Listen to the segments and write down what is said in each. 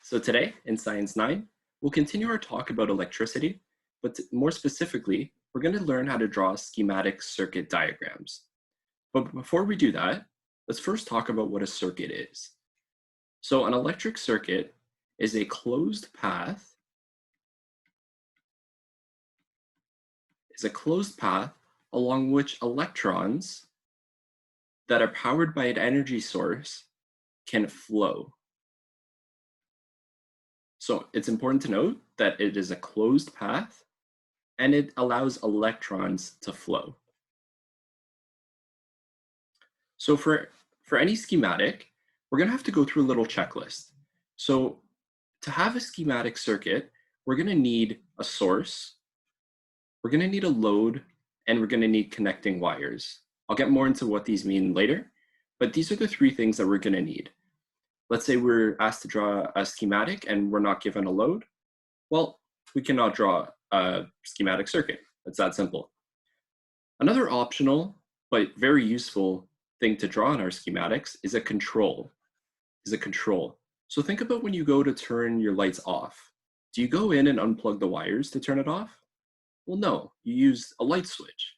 So today in Science 9, we'll continue our talk about electricity, but more specifically, we're going to learn how to draw schematic circuit diagrams. But before we do that, let's first talk about what a circuit is. So an electric circuit is a closed path, along which electrons that are powered by an energy source can flow. So it's important to note that it is a closed path and it allows electrons to flow. So for any schematic, we're going to have to go through a little checklist. So to have a schematic circuit, we're going to need a source, we're going to need a load, and we're going to need connecting wires. I'll get more into what these mean later, but these are the three things that we're going to need. Let's say we're asked to draw a schematic and we're not given a load. Well, we cannot draw a schematic circuit. It's that simple. Another optional but very useful thing to draw in our schematics is a control. So think about when you go to turn your lights off. Do you go in and unplug the wires to turn it off? Well, no, you use a light switch.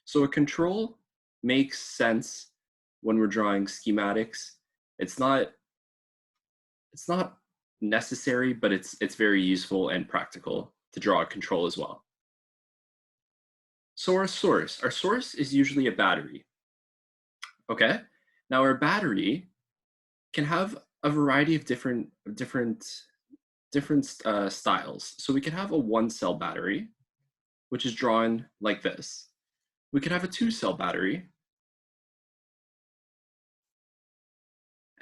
So a control makes sense when we're drawing schematics. It's not necessary, but it's very useful and practical to draw a control as well. So our source is usually a battery. Okay, now our battery can have a variety of different styles. So we can have a 1-cell battery, which is drawn like this. We could have a 2-cell battery,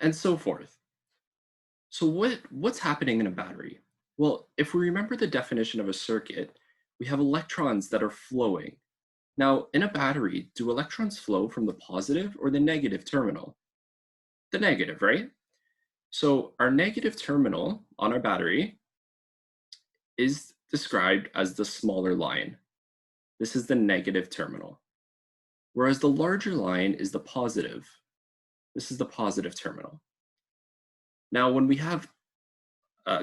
and so forth. So what's happening in a battery? Well, if we remember the definition of a circuit, we have electrons that are flowing. Now, in a battery, do electrons flow from the positive or the negative terminal? The negative, right? So our negative terminal on our battery is described as the smaller line. This is the negative terminal. Whereas the larger line is the positive. This is the positive terminal. Now, when we have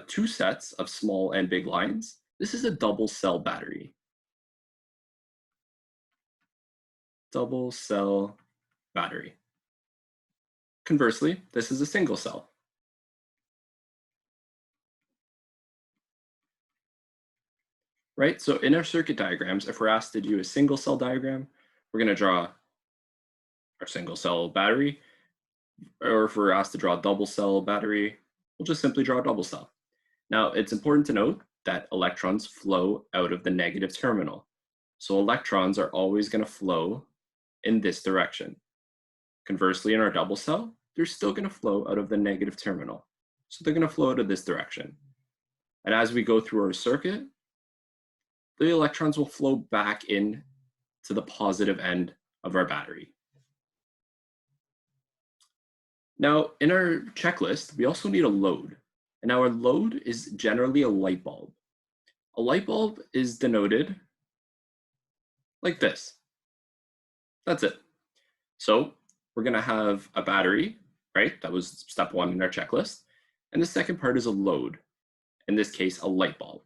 two sets of small and big lines, this is a double cell battery. Double cell battery. Conversely, this is a single cell. Right? So in our circuit diagrams, if we're asked to do a single cell diagram, we're going to draw our single cell battery. Or if we're asked to draw a double cell battery, we'll just simply draw a double cell. Now, it's important to note that electrons flow out of the negative terminal. So electrons are always going to flow in this direction. Conversely, in our double cell, they're still going to flow out of the negative terminal. So they're going to flow out of this direction. And as we go through our circuit, the electrons will flow back in to the positive end of our battery. Now, in our checklist, we also need a load. And our load is generally a light bulb. A light bulb is denoted like this. That's it. So we're going to have a battery, right? That was step 1 in our checklist. And the second part is a load. In this case, a light bulb.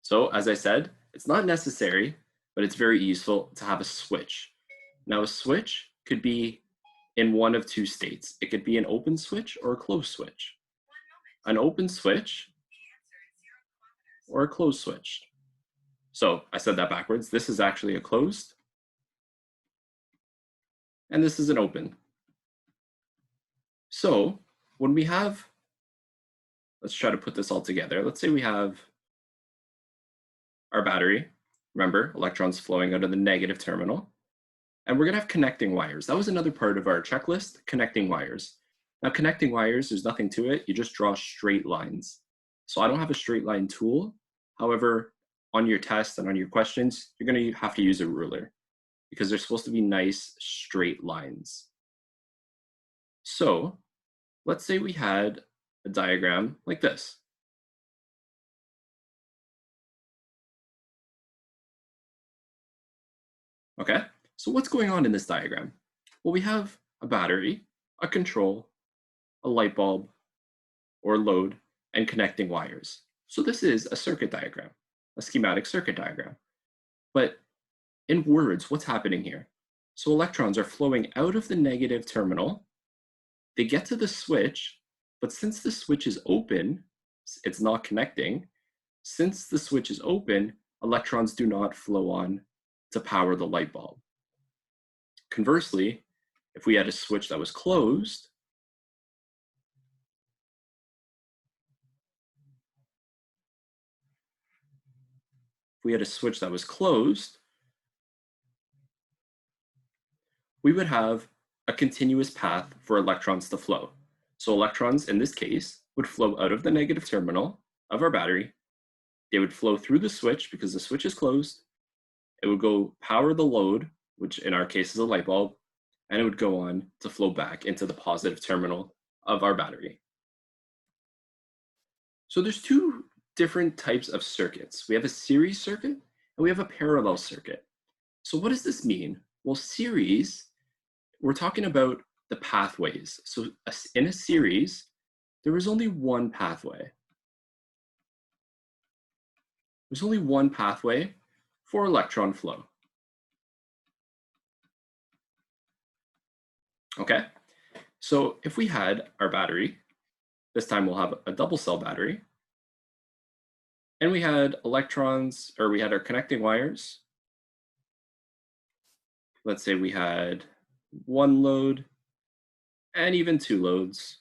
So as I said, it's not necessary, but it's very useful to have a switch. Now a switch could be in one of two states. It could be an open switch or a closed switch. An open switch or a closed switch. So I said that backwards. This is actually a closed, and this is an open. So when we have, let's try to put this all together. Let's say we have our battery. Remember, electrons flowing out of the negative terminal. And we're going to have connecting wires. That was another part of our checklist, connecting wires. Now, connecting wires, there's nothing to it. You just draw straight lines. So I don't have a straight line tool. However, on your test and on your questions, you're going to have to use a ruler because they're supposed to be nice straight lines. So let's say we had a diagram like this. Okay, so what's going on in this diagram? Well, we have a battery a control, a light bulb, or load, and connecting wires. So this is a circuit diagram, a schematic circuit diagram. But in words, what's happening here? So electrons are flowing out of the negative terminal. They get to the switch, but since the switch is open, it's not connecting. Since the switch is open, electrons do not flow on to power the light bulb. Conversely, if we had a switch that was closed, we would have a continuous path for electrons to flow. So electrons, in this case, would flow out of the negative terminal of our battery. They would flow through the switch because the switch is closed. It would go power the load, which in our case is a light bulb, and it would go on to flow back into the positive terminal of our battery. So there's two different types of circuits. We have a series circuit and we have a parallel circuit. So what does this mean? Well, series, we're talking about the pathways. So in a series, there is only one pathway. There's only one pathway for electron flow. Okay, so if we had our battery, this time we'll have a double cell battery, and we had electrons, or we had our connecting wires. Let's say we had one load and even two loads.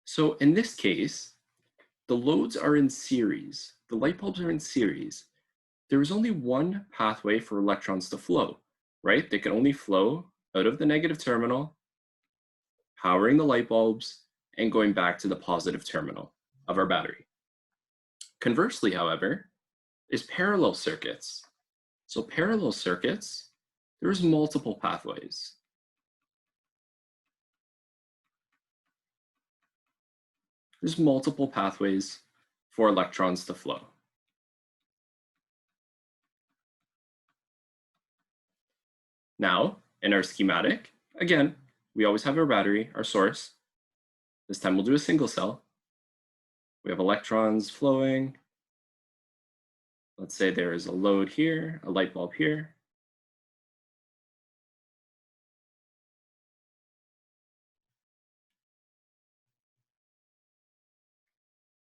So in this case, the loads are in series. The light bulbs are in series. There is only one pathway for electrons to flow, right? They can only flow out of the negative terminal, powering the light bulbs, and going back to the positive terminal of our battery. Conversely, however, is parallel circuits. So parallel circuits, there's multiple pathways. There's multiple pathways for electrons to flow. Now, in our schematic, again, we always have our battery, our source. This time we'll do a single cell. We have electrons flowing. Let's say there is a load here, a light bulb here.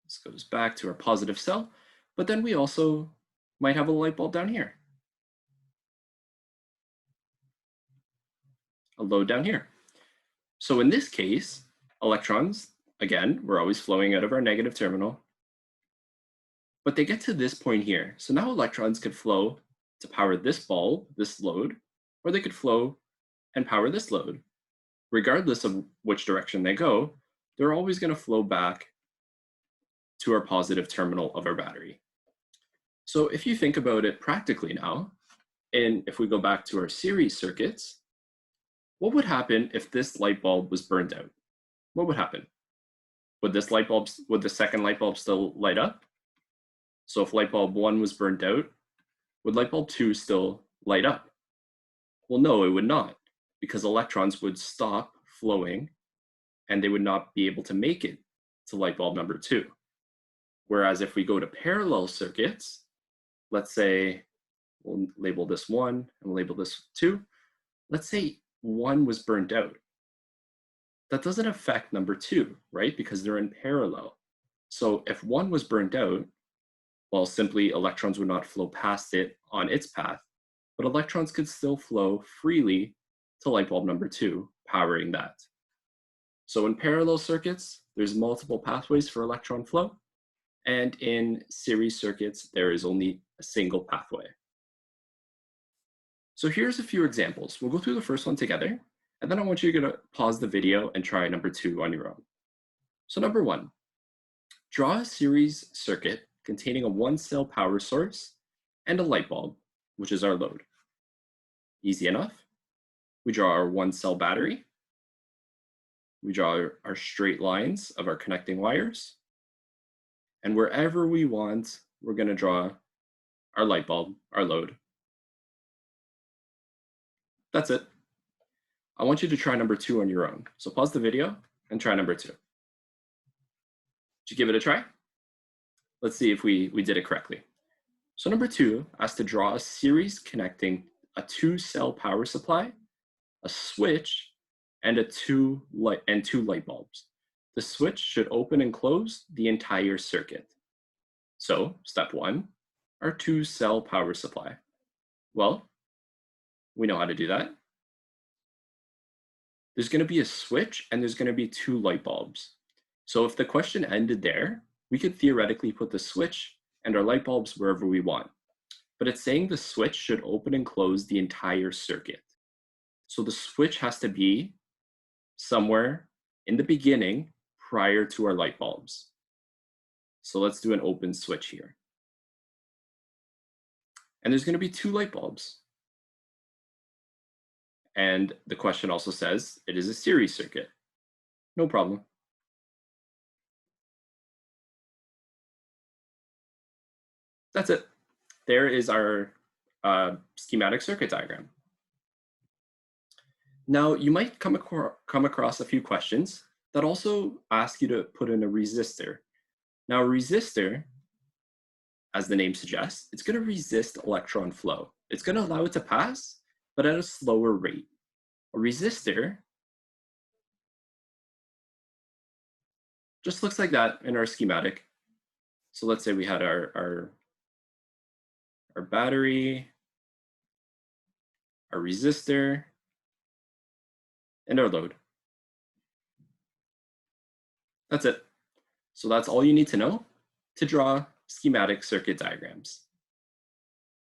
This goes back to our positive cell, but then we also might have a light bulb down here, a load down here. So in this case, electrons, again, we're always flowing out of our negative terminal, but they get to this point here. So now electrons could flow to power this bulb, this load, or they could flow and power this load. Regardless of which direction they go, they're always going to flow back to our positive terminal of our battery. So if you think about it practically now, and if we go back to our series circuits, what would happen if this light bulb was burned out? What would happen? Would the second light bulb still light up? So if light bulb 1 was burned out, would light bulb 2 still light up? Well, no, it would not, because electrons would stop flowing and they would not be able to make it to light bulb number 2. Whereas if we go to parallel circuits, let's say we'll label this 1 and we'll label this 2. Let's say 1 was burned out. That doesn't affect number 2, right? Because they're in parallel. So if 1 was burned out, well, simply electrons would not flow past it on its path, but electrons could still flow freely to light bulb number 2, powering that. So in parallel circuits, there's multiple pathways for electron flow, and in series circuits, there is only a single pathway. So here's a few examples. We'll go through the first one together, and then I want you to pause the video and try number 2 on your own. So number 1, draw a series circuit containing a 1-cell power source and a light bulb, which is our load. Easy enough. We draw our 1-cell battery. We draw our straight lines of our connecting wires. And wherever we want, we're going to draw our light bulb, our load. That's it. I want you to try number 2 on your own. So pause the video and try number 2. Did you give it a try? Let's see if we did it correctly. So number 2 asks to draw a series connecting a 2-cell power supply, a switch, and two light bulbs. The switch should open and close the entire circuit. So step 1, our 2-cell power supply. Well, we know how to do that. There's going to be a switch and there's going to be 2 light bulbs. So if the question ended there, we could theoretically put the switch and our light bulbs wherever we want. But it's saying the switch should open and close the entire circuit. So the switch has to be somewhere in the beginning prior to our light bulbs. So let's do an open switch here. And there's going to be 2 light bulbs. And the question also says it is a series circuit. No problem. That's it. There is our schematic circuit diagram. Now, you might come across a few questions that also ask you to put in a resistor. Now, a resistor, as the name suggests, it's going to resist electron flow. It's going to allow it to pass, but at a slower rate. A resistor just looks like that in our schematic. So let's say we had our battery, our resistor, and our load. That's it. So that's all you need to know to draw schematic circuit diagrams.